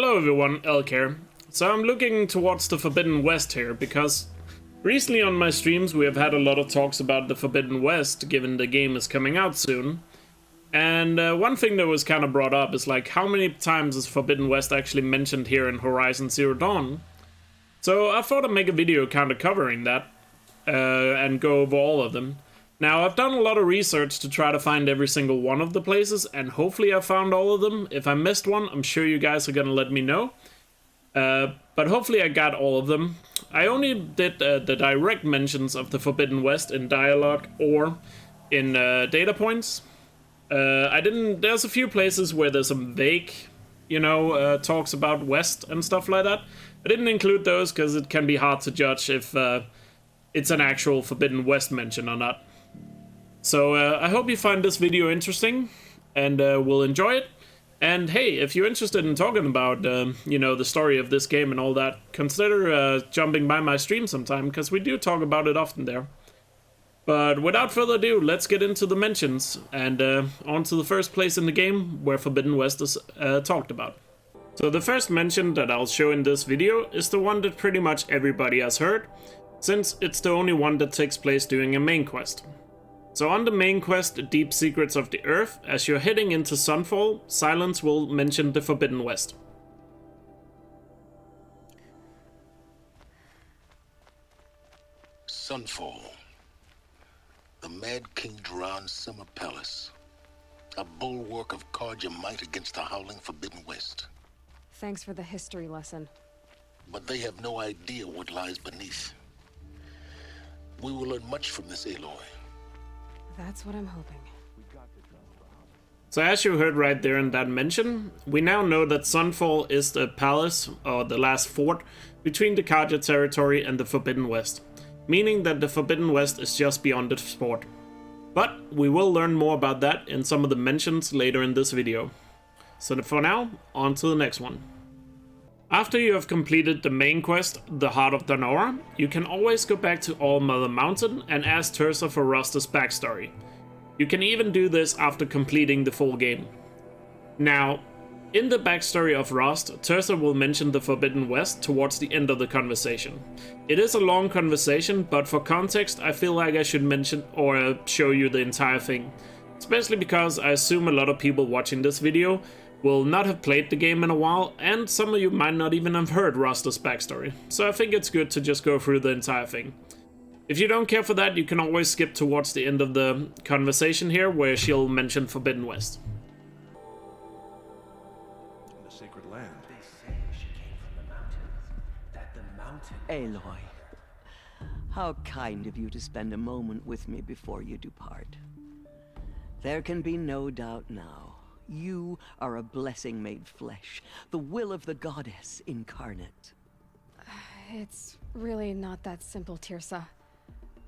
Hello everyone, Elkjaer. So I'm looking towards the Forbidden West here, because recently on my streams we have had a lot of talks about the Forbidden West, given the game is coming out soon. And one thing that was kind of brought up is like, how many times is Forbidden West actually mentioned here in Horizon Zero Dawn? So I thought I'd make a video kind of covering that, and go over all of them. Now, I've done a lot of research to try to find every single one of the places, and hopefully I found all of them. If I missed one, I'm sure you guys are gonna let me know. But hopefully I got all of them. I only did the direct mentions of the Forbidden West in dialogue or in data points. There's a few places where there's some vague, talks about West and stuff like that. I didn't include those because it can be hard to judge if it's an actual Forbidden West mention or not. So I hope you find this video interesting and will enjoy it. And hey, if you're interested in talking about, the story of this game and all that, consider jumping by my stream sometime, because we do talk about it often there. But without further ado, let's get into the mentions and on to the first place in the game where Forbidden West is talked about. So the first mention that I'll show in this video is the one that pretty much everybody has heard, since it's the only one that takes place during a main quest. So on the main quest, Deep Secrets of the Earth, as you're heading into Sunfall, Sylens will mention the Forbidden West. Sunfall. The Mad King Duran's summer palace. A bulwark of Carja might against the howling Forbidden West. Thanks for the history lesson. But they have no idea what lies beneath. We will learn much from this Aloy. That's what I'm hoping. So as you heard right there in that mention, we now know that Sunfall is the palace, or the last fort, between the Carja territory and the Forbidden West, meaning that the Forbidden West is just beyond the fort. But we will learn more about that in some of the mentions later in this video. So for now, on to the next one. After you have completed the main quest, the Heart of Danora, you can always go back to All Mother Mountain and ask Teersa for Rost's backstory. You can even do this after completing the full game. Now, in the backstory of Rost, Teersa will mention the Forbidden West towards the end of the conversation. It is a long conversation, but for context, I feel like I should mention or show you the entire thing. Especially because I assume a lot of people watching this video will not have played the game in a while, and some of you might not even have heard Rost's backstory, so I think it's good to just go through the entire thing. If you don't care for that, you can always skip towards the end of the conversation here, where she'll mention Forbidden West. In the sacred land. They say she came from the mountains. That the mountain... Aloy, how kind of you to spend a moment with me before you depart. There can be no doubt now. You are a blessing made flesh, the will of the goddess incarnate. It's really not that simple, Teersa.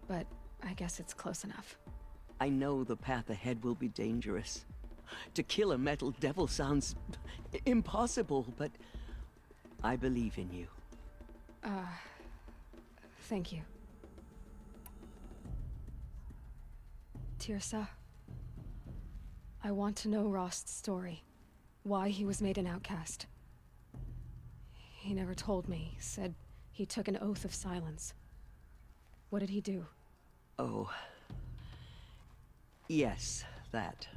But I guess it's close enough. I know the path ahead will be dangerous. To kill a metal devil sounds impossible, but I believe in you. Thank you. Teersa, I want to know Rost's story. Why he was made an outcast. He never told me. Said he took an oath of silence. What did he do? Oh. Yes, that.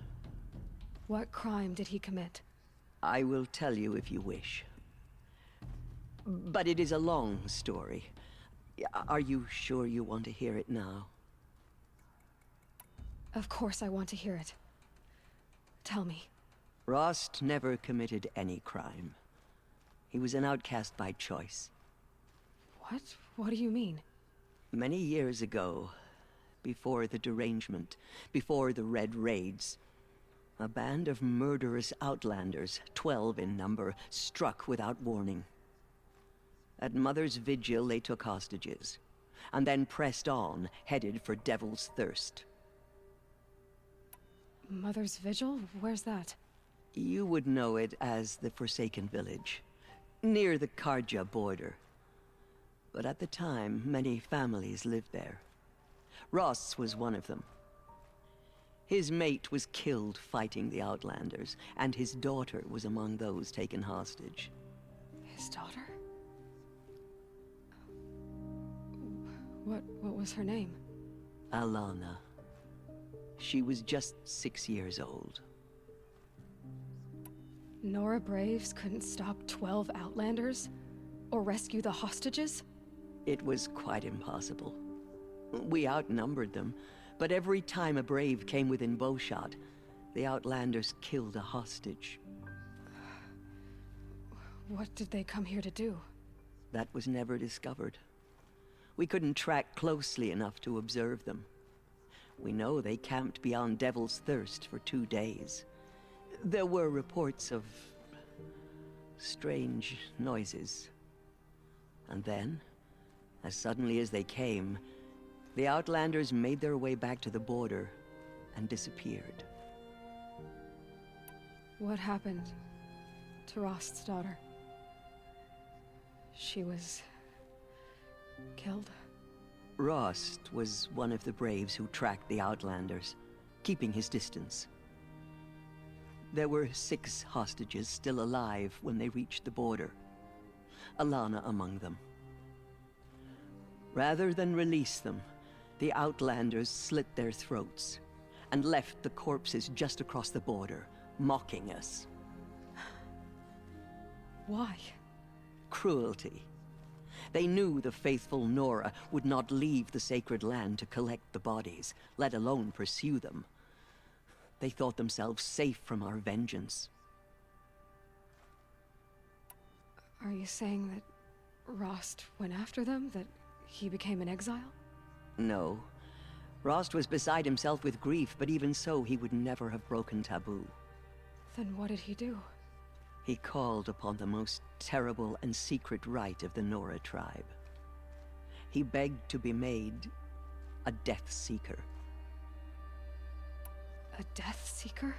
What crime did he commit? I will tell you if you wish. But it is a long story. Are you sure you want to hear it now? Of course I want to hear it. Tell me. Rost never committed any crime. He was an outcast by choice. What? What do you mean? Many years ago, before the derangement, before the Red Raids, a band of murderous outlanders, 12 in number, struck without warning. At Mother's Vigil, they took hostages, and then pressed on, headed for Devil's Thirst. Mother's Vigil? Where's that? You would know it as the Forsaken Village, near the Carja border. But at the time, many families lived there. Rost's was one of them. His mate was killed fighting the Outlanders, and his daughter was among those taken hostage. His daughter? What was her name? Alana. She was just 6 years old. Nora Braves couldn't stop 12 Outlanders? Or rescue the hostages? It was quite impossible. We outnumbered them, but every time a Brave came within bowshot, the Outlanders killed a hostage. What did they come here to do? That was never discovered. We couldn't track closely enough to observe them. We know they camped beyond Devil's Thirst for 2 days. There were reports of strange noises. And then, as suddenly as they came, the Outlanders made their way back to the border and disappeared. What happened to Rost's daughter? She was killed? Rost was one of the Braves who tracked the Outlanders, keeping his distance. There were 6 hostages still alive when they reached the border. Alana among them. Rather than release them, the Outlanders slit their throats and left the corpses just across the border, mocking us. Why? Cruelty. They knew the faithful Nora would not leave the sacred land to collect the bodies, let alone pursue them. They thought themselves safe from our vengeance. Are you saying that Rost went after them? That he became an exile? No. Rost was beside himself with grief, but even so, he would never have broken taboo. Then what did he do? He called upon the most terrible and secret rite of the Nora tribe. He begged to be made a Death Seeker. A Death Seeker?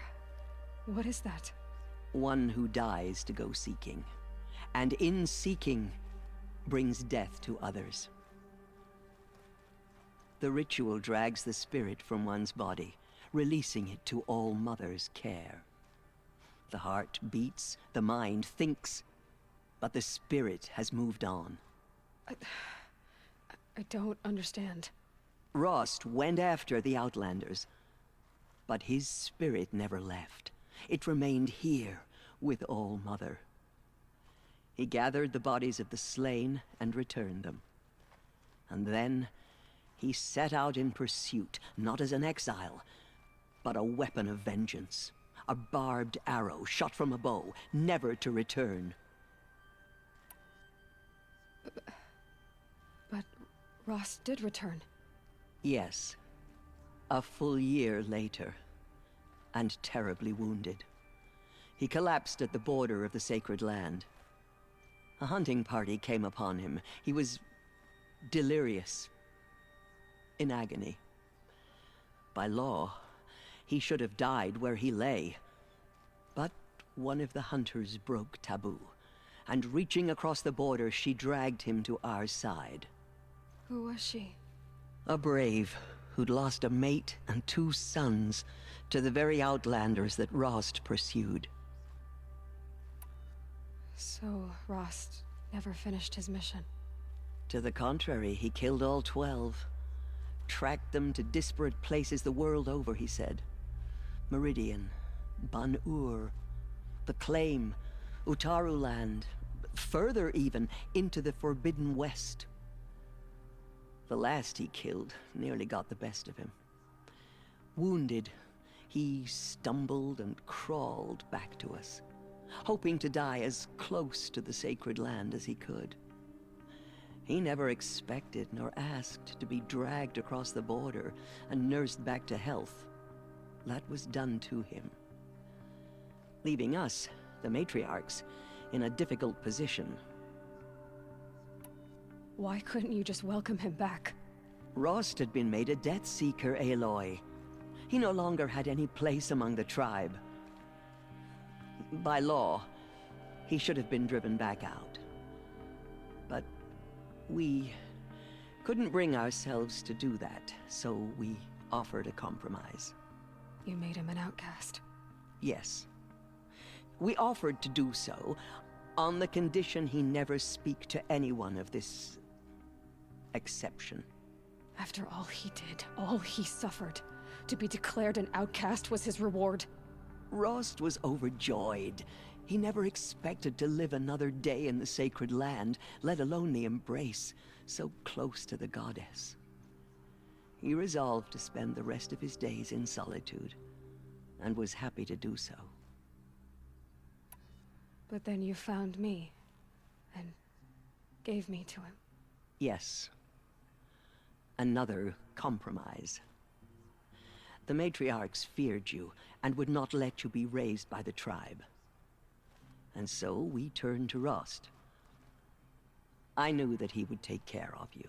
What is that? One who dies to go seeking, and in seeking, brings death to others. The ritual drags the spirit from one's body, releasing it to All Mother's care. The heart beats, the mind thinks, but the spirit has moved on. I don't understand. Rost went after the Outlanders, but his spirit never left. It remained here with All Mother. He gathered the bodies of the slain and returned them. And then he set out in pursuit, not as an exile, but a weapon of vengeance. A barbed arrow shot from a bow, never to return. But Rost did return. Yes. A full year later, and terribly wounded. He collapsed at the border of the sacred land. A hunting party came upon him. He was delirious, in agony. By law, he should have died where he lay. But one of the hunters broke taboo, and reaching across the border, she dragged him to our side. Who was she? A brave who'd lost a mate and 2 sons to the very Outlanders that Rost pursued. So Rost never finished his mission. To the contrary, he killed all 12. Tracked them to disparate places the world over, he said. Meridian, Ban-Ur, the Claim, Utaru Land, further even, into the Forbidden West. The last he killed nearly got the best of him. Wounded, he stumbled and crawled back to us, hoping to die as close to the sacred land as he could. He never expected nor asked to be dragged across the border and nursed back to health. That was done to him, leaving us, the matriarchs, in a difficult position. Why couldn't you just welcome him back? Rost had been made a Death Seeker, Aloy. He no longer had any place among the tribe. By law, he should have been driven back out. But we couldn't bring ourselves to do that, so we offered a compromise. You made him an outcast. Yes. We offered to do so On the condition he never speak to anyone of this exception. After all he did, all he suffered, to be declared an outcast was his reward. Rost was overjoyed. He never expected to live another day in the sacred land, let alone the embrace, so close to the goddess. He resolved to spend the rest of his days in solitude, and was happy to do so. But then you found me, and gave me to him. Yes. Another compromise. The matriarchs feared you, and would not let you be raised by the tribe. And so we turned to Rost. I knew that he would take care of you,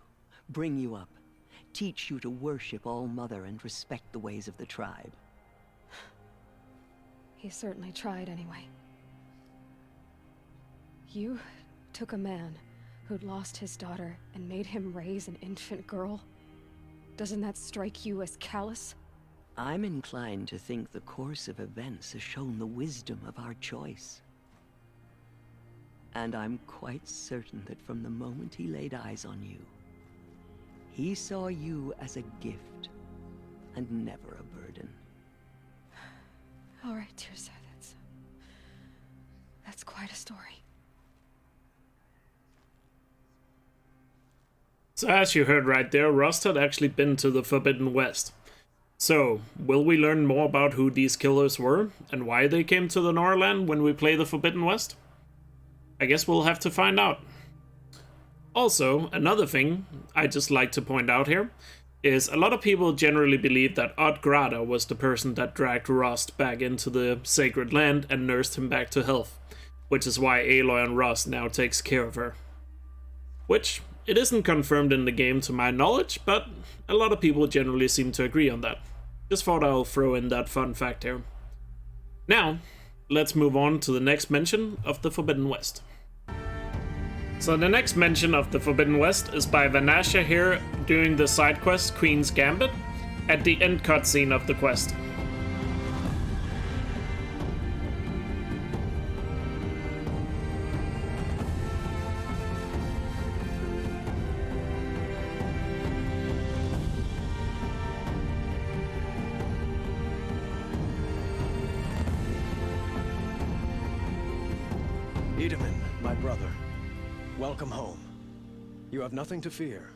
bring you up, teach you to worship All-Mother and respect the ways of the tribe. He certainly tried anyway. You took a man who'd lost his daughter and made him raise an infant girl? Doesn't that strike you as callous? I'm inclined to think the course of events has shown the wisdom of our choice. And I'm quite certain that from the moment he laid eyes on you, he saw you as a gift, and never a burden. All right, Teersa, that's quite a story. So as you heard right there, Rost had actually been to the Forbidden West. So, will we learn more about who these killers were, and why they came to the Norland when we play the Forbidden West? I guess we'll have to find out. Also, another thing I'd just like to point out here is a lot of people generally believe that Odgrada was the person that dragged Rost back into the Sacred Land and nursed him back to health, which is why Aloy and Rost now takes care of her. Which, it isn't confirmed in the game to my knowledge, but a lot of people generally seem to agree on that. Just thought I'll throw in that fun fact here. Now, let's move on to the next mention of the Forbidden West. So the next mention of the Forbidden West is by Vanasha here doing the side quest Queen's Gambit at the end cutscene of the quest. My brother, welcome home. You have nothing to fear.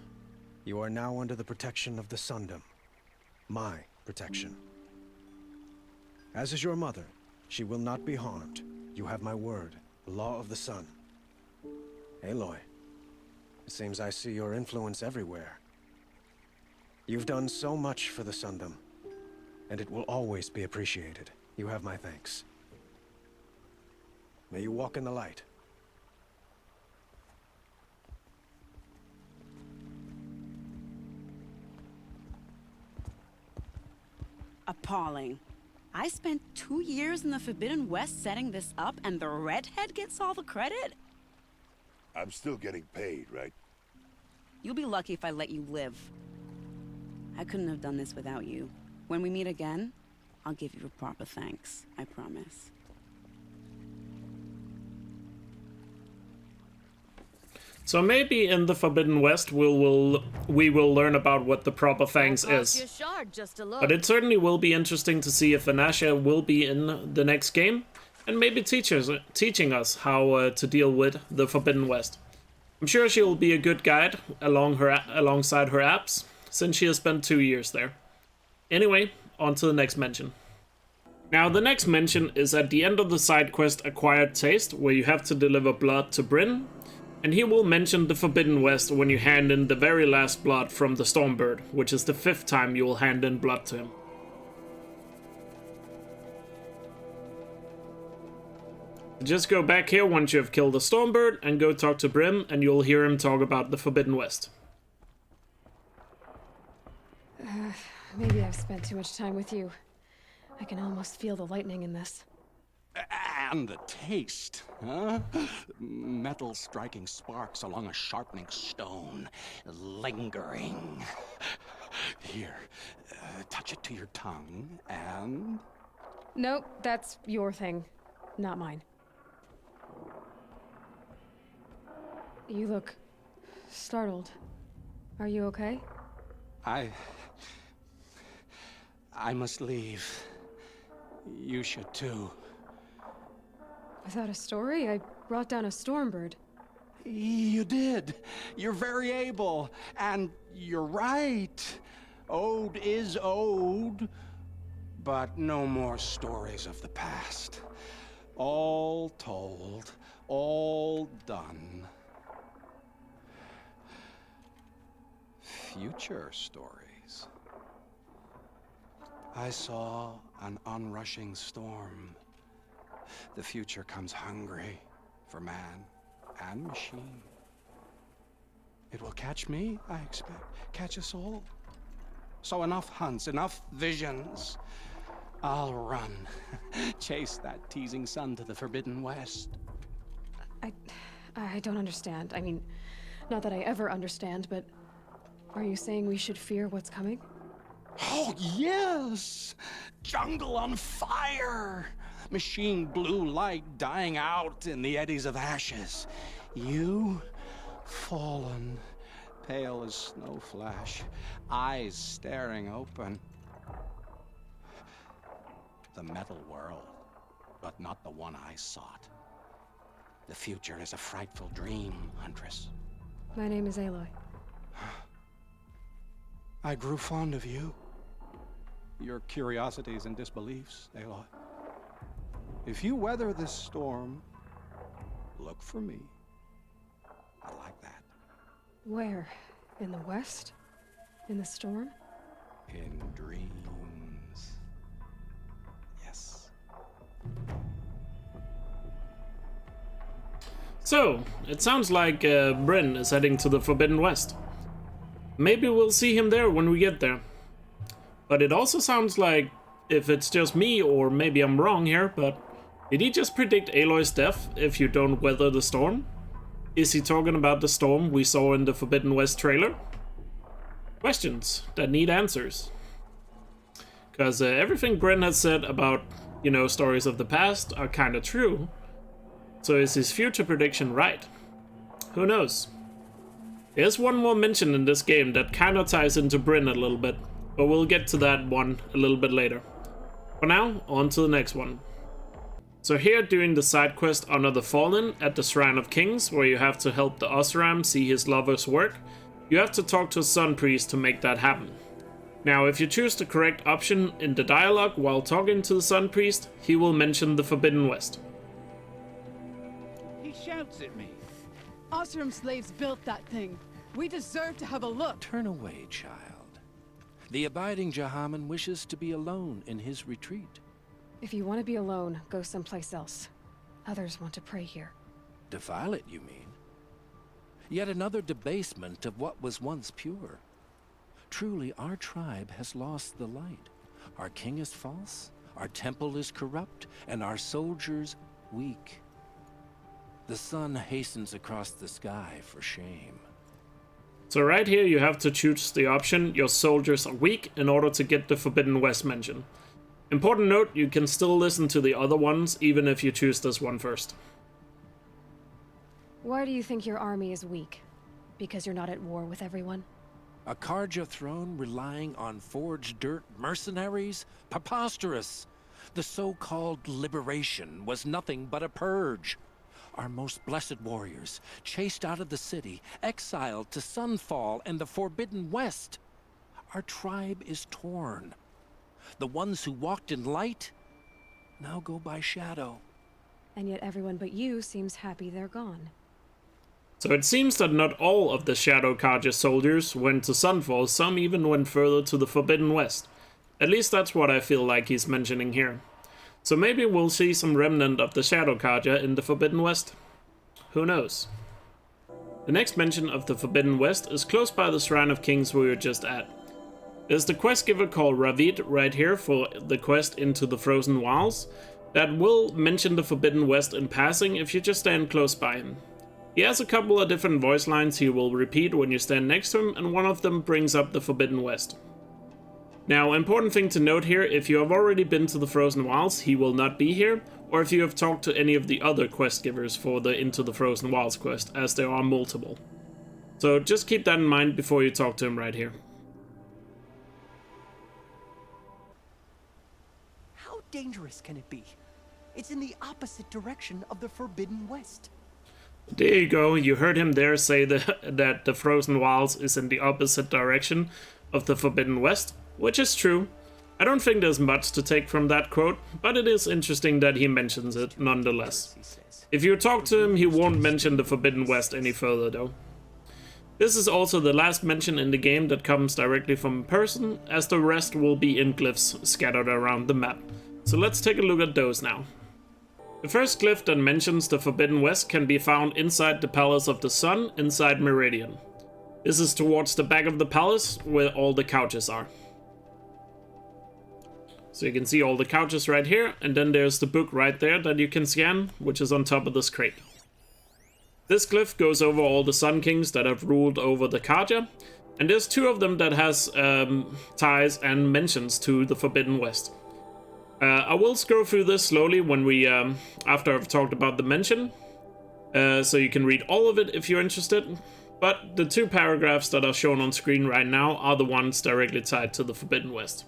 You are now under the protection of the Sundom. My protection. As is your mother, she will not be harmed. You have my word, the law of the sun. Aloy, it seems I see your influence everywhere. You've done so much for the Sundom, and it will always be appreciated. You have my thanks. May you walk in the light. Appalling. I spent 2 years in the Forbidden West setting this up, and the redhead gets all the credit? I'm still getting paid, right? You'll be lucky if I let you live. I couldn't have done this without you. When we meet again, I'll give you a proper thanks, I promise. So maybe in the Forbidden West we will learn about what the proper thanks is. But it certainly will be interesting to see if Vanasha will be in the next game, and maybe teaching us how to deal with the Forbidden West. I'm sure she will be a good guide alongside her apps, since she has spent 2 years there. Anyway, on to the next mention. Now the next mention is at the end of the side quest Acquired Taste, where you have to deliver blood to Brin. And he will mention the Forbidden West when you hand in the very last blood from the Stormbird, which is the 5th time you will hand in blood to him. Just go back here once you have killed the Stormbird and go talk to Brin, and you'll hear him talk about the Forbidden West. Maybe I've spent too much time with you. I can almost feel the lightning in this. And the taste, huh? Metal striking sparks along a sharpening stone, lingering. Here, touch it to your tongue, and... Nope, that's your thing, not mine. You look startled. Are you okay? I must leave. You should too. Without a story? I brought down a stormbird. You did. You're very able. And you're right. Ode is ode. But no more stories of the past. All told. All done. Future stories. I saw an onrushing storm. The future comes hungry for man and machine. It will catch me, I expect. Catch us all. So enough hunts, enough visions. I'll run. Chase that teasing sun to the Forbidden West. I don't understand. I mean, not that I ever understand, but are you saying we should fear what's coming? Oh, yes! Jungle on fire! Machine blue light dying out in the eddies of ashes. You, fallen, pale as snow flash, eyes staring open. The metal world, but not the one I sought. The future is a frightful dream, Huntress. My name is Aloy. I grew fond of you. Your curiosities and disbeliefs, Aloy. If you weather this storm, look for me. I like that. Where? In the west? In the storm? In dreams. Yes. So, it sounds like Brin is heading to the Forbidden West. Maybe we'll see him there when we get there. But it also sounds like, if it's just me, or maybe I'm wrong here, but did he just predict Aloy's death if you don't weather the storm? Is he talking about the storm we saw in the Forbidden West trailer? Questions that need answers. Because everything Brin has said about, you know, stories of the past are kind of true. So is his future prediction right? Who knows? There's one more mention in this game that kind of ties into Brin a little bit, but we'll get to that one a little bit later. For now, on to the next one. So here, doing the side quest Honor the Fallen at the Shrine of Kings, where you have to help the Osram see his lover's work, you have to talk to a Sun Priest to make that happen. Now, if you choose the correct option in the dialogue while talking to the Sun Priest, he will mention the Forbidden West. He shouts at me. Osram slaves built that thing. We deserve to have a look. Turn away, child. The abiding Jahamin wishes to be alone in his retreat. If you want to be alone, go someplace else. Others want to pray here. Defile it, you mean? Yet another debasement of what was once pure. Truly, our tribe has lost the light. Our king is false, our temple is corrupt, and our soldiers weak. The sun hastens across the sky for shame. So right here you have to choose the option your soldiers are weak in order to get the Forbidden West mention. Important note, you can still listen to the other ones even if you choose this one first. Why do you think your army is weak? Because you're not at war with everyone? A Karja throne relying on forged dirt mercenaries? Preposterous! The so-called liberation was nothing but a purge. Our most blessed warriors, chased out of the city, exiled to Sunfall and the Forbidden West. Our tribe is torn. The ones who walked in light now go by shadow. And yet everyone but you seems happy they're gone. So it seems that not all of the Shadow Karja soldiers went to Sunfall, some even went further to the Forbidden West. At least that's what I feel like he's mentioning here. So maybe we'll see some remnant of the Shadow Karja in the Forbidden West. Who knows? The next mention of the Forbidden West is close by the Shrine of Kings we were just at. There's the quest giver called Rhavid right here for the quest into the Frozen Wilds that will mention the Forbidden West in passing if you just stand close by him. He has a couple of different voice lines he will repeat when you stand next to him, and one of them brings up the Forbidden West. Now, important thing to note here, if you have already been to the Frozen Wilds, he will not be here, or if you have talked to any of the other quest givers for the Into the Frozen Wilds quest, as there are multiple. So just keep that in mind before you talk to him right here. How dangerous can it be? It's in the opposite direction of the Forbidden West. There you go, you heard him there say that the Frozen Wilds is in the opposite direction of the Forbidden West, which is true. I don't think there's much to take from that quote, but it is interesting that he mentions it nonetheless. If you talk to him, he won't mention the Forbidden West any further though. This is also the last mention in the game that comes directly from a person, as the rest will be in glyphs scattered around the map. So let's take a look at those now. The first glyph that mentions the Forbidden West can be found inside the Palace of the Sun, inside Meridian. This is towards the back of the palace, where all the couches are. So you can see all the couches right here, and then there's the book right there that you can scan, which is on top of this crate. This glyph goes over all the Sun Kings that have ruled over the Karja, and there's 2 of them that has ties and mentions to the Forbidden West. I will scroll through this slowly when we, after I've talked about the mention, so you can read all of it if you're interested, but the 2 paragraphs that are shown on screen right now are the ones directly tied to the Forbidden West.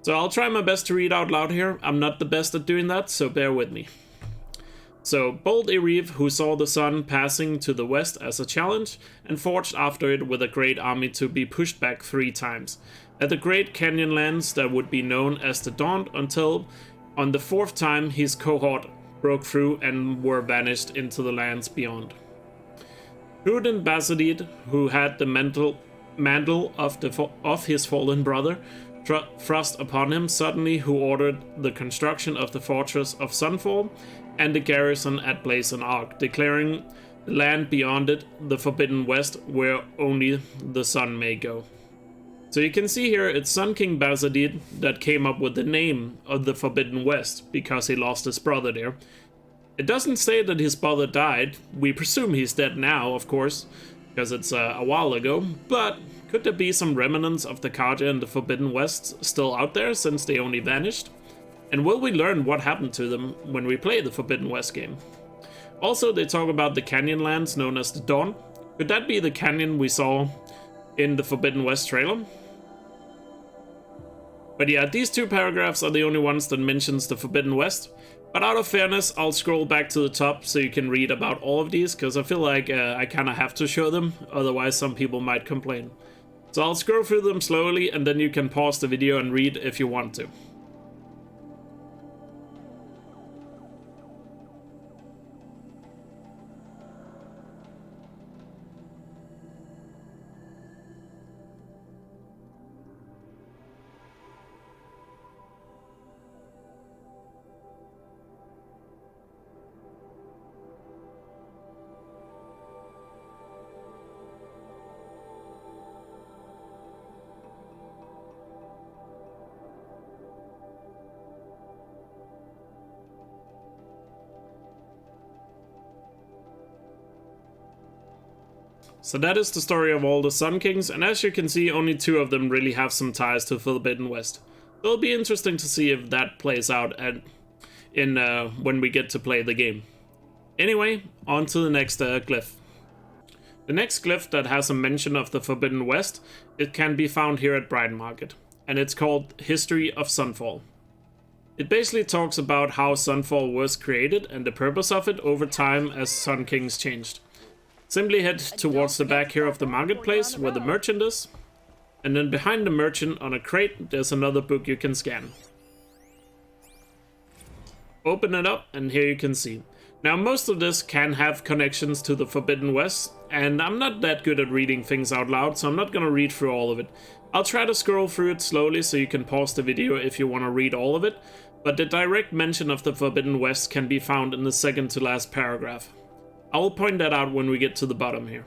So I'll try my best to read out loud here. I'm not the best at doing that, so bear with me. So, bold Erive, who saw the sun passing to the west as a challenge, and forged after it with a great army to be pushed back 3 times. At the great canyon lands that would be known as the Dawn, until on the 4th time his cohort broke through and were vanished into the lands beyond. Húden Basadid, who had the mantle of his fallen brother thrust upon him, suddenly who ordered the construction of the fortress of Sunfall and the garrison at Blazon Ark, declaring the land beyond it the Forbidden West, where only the sun may go. So you can see here it's Sun King Basadid that came up with the name of the Forbidden West, because he lost his brother there. It doesn't say that his brother died. We presume he's dead now, of course, because it's a while ago, but could there be some remnants of the Karja and the Forbidden West still out there, since they only vanished? And will we learn what happened to them when we play the Forbidden West game? Also, they talk about the canyon lands known as the Dawn. Could that be the canyon we saw in the Forbidden West trailer? But yeah, these 2 paragraphs are the only ones that mentions the Forbidden West. But out of fairness, I'll scroll back to the top so you can read about all of these, because I feel like I kind of have to show them, otherwise some people might complain. So I'll scroll through them slowly, and then you can pause the video and read if you want to. So that is the story of all the Sun Kings, and as you can see, only 2 of them really have some ties to Forbidden West. So it'll be interesting to see if that plays out when we get to play the game. Anyway, on to the next glyph. The next glyph that has a mention of the Forbidden West, it can be found here at Bride Market, and it's called History of Sunfall. It basically talks about how Sunfall was created and the purpose of it over time as Sun Kings changed. Simply head towards the back here of the marketplace where the merchant is, and then behind the merchant on a crate there's another book you can scan. Open it up and here you can see. Now most of this can have connections to the Forbidden West, and I'm not that good at reading things out loud, so I'm not gonna read through all of it. I'll try to scroll through it slowly so you can pause the video if you want to read all of it, but the direct mention of the Forbidden West can be found in the second to last paragraph. I will point that out when we get to the bottom here.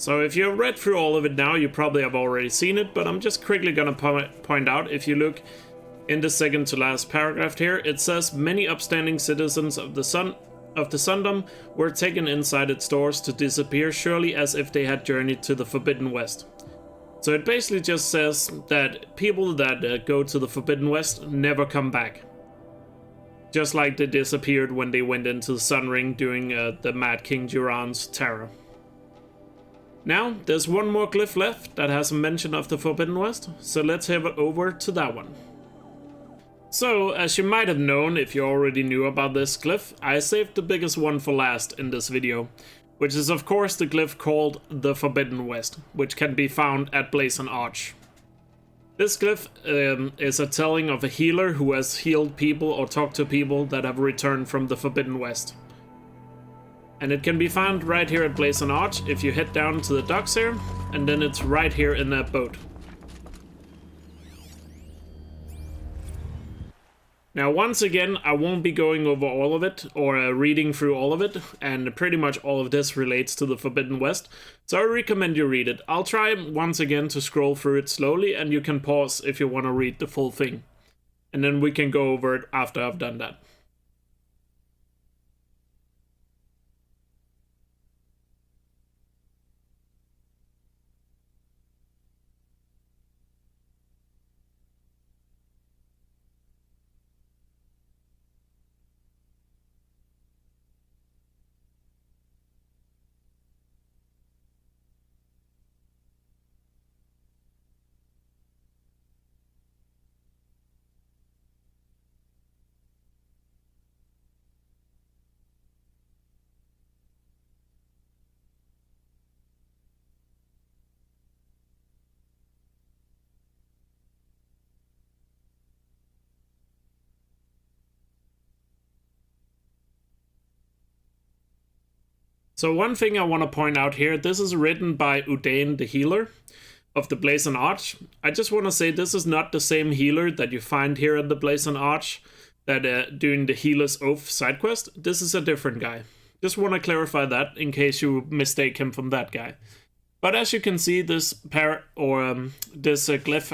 So if you've read through all of it now, you probably have already seen it, but I'm just quickly gonna point out, if you look in the second to last paragraph here, it says many upstanding citizens of the Sundom were taken inside its doors to disappear, surely as if they had journeyed to the Forbidden West. So it basically just says that people that go to the Forbidden West never come back. Just like they disappeared when they went into the Sun Ring during the Mad King Duran's terror. Now, there's one more glyph left that has a mention of the Forbidden West, so let's head over to that one. So, as you might have known if you already knew about this glyph, I saved the biggest one for last in this video, which is of course the glyph called the Forbidden West, which can be found at Blazon Arch. This glyph is a telling of a healer who has healed people or talked to people that have returned from the Forbidden West. And it can be found right here at Blazon Arch if you head down to the docks here, and then it's right here in that boat. Now once again, I won't be going over all of it, or reading through all of it, and pretty much all of this relates to the Forbidden West, so I recommend you read it. I'll try once again to scroll through it slowly, and you can pause if you want to read the full thing. And then we can go over it after I've done that. So one thing I want to point out here, this is written by Udain the healer of the Blazon Arch. I just want to say this is not the same healer that you find here at the Blazon Arch that doing the Healer's Oath side quest. This is a different guy. Just want to clarify that in case you mistake him from that guy. But as you can see, this glyph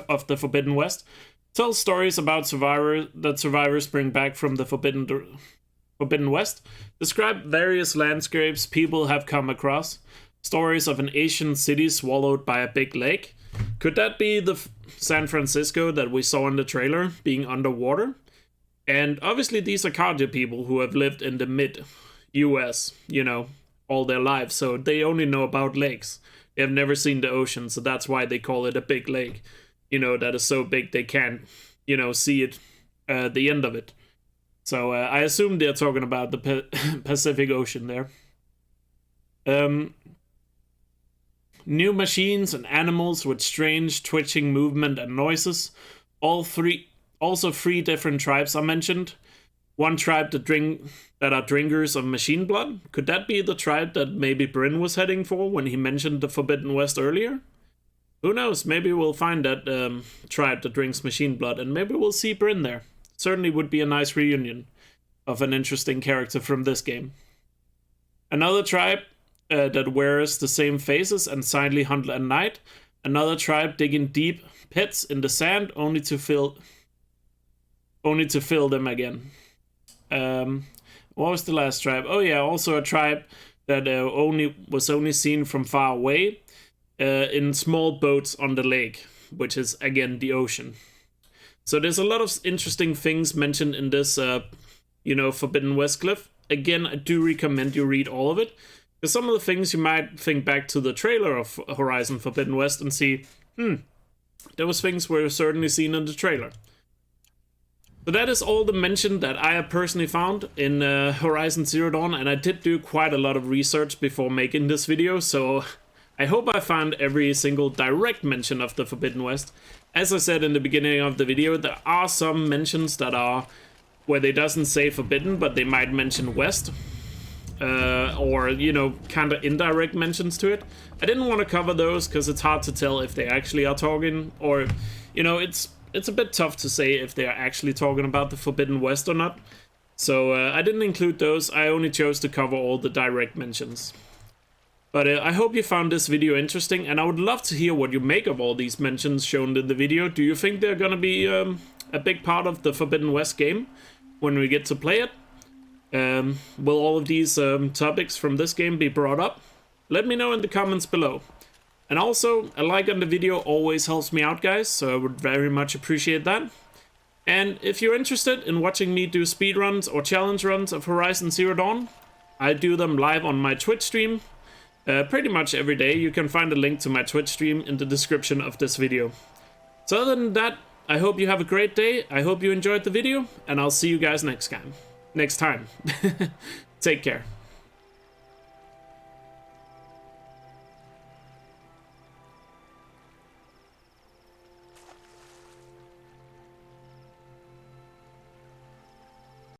of the Forbidden West tells stories about survivors bring back from the Forbidden West, describe various landscapes people have come across, stories of an ancient city swallowed by a big lake. Could that be the San Francisco that we saw in the trailer being underwater? And obviously these are Carja people who have lived in the mid-US, you know, all their lives, so they only know about lakes. They have never seen the ocean, so that's why they call it a big lake. You know, that is so big they can't, you know, see it, the end of it. So I assume they're talking about the Pacific Ocean there. New machines and animals with strange twitching movement and noises. Also three different tribes are mentioned. One tribe that are drinkers of machine blood. Could that be the tribe that maybe Brin was heading for when he mentioned the Forbidden West earlier? Who knows, maybe we'll find that tribe that drinks machine blood, and maybe we'll see Brin there. Certainly would be a nice reunion of an interesting character from this game. Another tribe that wears the same faces and silently hunt at night. Another tribe digging deep pits in the sand only to fill them again. What was the last tribe? Oh yeah, also a tribe that was only seen from far away in small boats on the lake, which is again the ocean. So there's a lot of interesting things mentioned in this, Forbidden West glyph. Again, I do recommend you read all of it, because some of the things you might think back to the trailer of Horizon Forbidden West and see, those things were certainly seen in the trailer. So that is all the mention that I have personally found in Horizon Zero Dawn, and I did do quite a lot of research before making this video, so I hope I found every single direct mention of the Forbidden West. As I said in the beginning of the video, there are some mentions that are where they doesn't say forbidden, but they might mention West. Or, kind of indirect mentions to it. I didn't want to cover those because it's hard to tell if they actually are talking, or, it's a bit tough to say if they are actually talking about the Forbidden West or not. So I didn't include those, I only chose to cover all the direct mentions. But I hope you found this video interesting, and I would love to hear what you make of all these mentions shown in the video. Do you think they're gonna be a big part of the Forbidden West game when we get to play it? Will all of these topics from this game be brought up? Let me know in the comments below. And also, a like on the video always helps me out, guys, so I would very much appreciate that. And if you're interested in watching me do speedruns or challenge runs of Horizon Zero Dawn, I do them live on my Twitch stream. Pretty much every day. You can find a link to my Twitch stream in the description of this video. So other than that, I hope you have a great day, I hope you enjoyed the video, and I'll see you guys next time. Take care.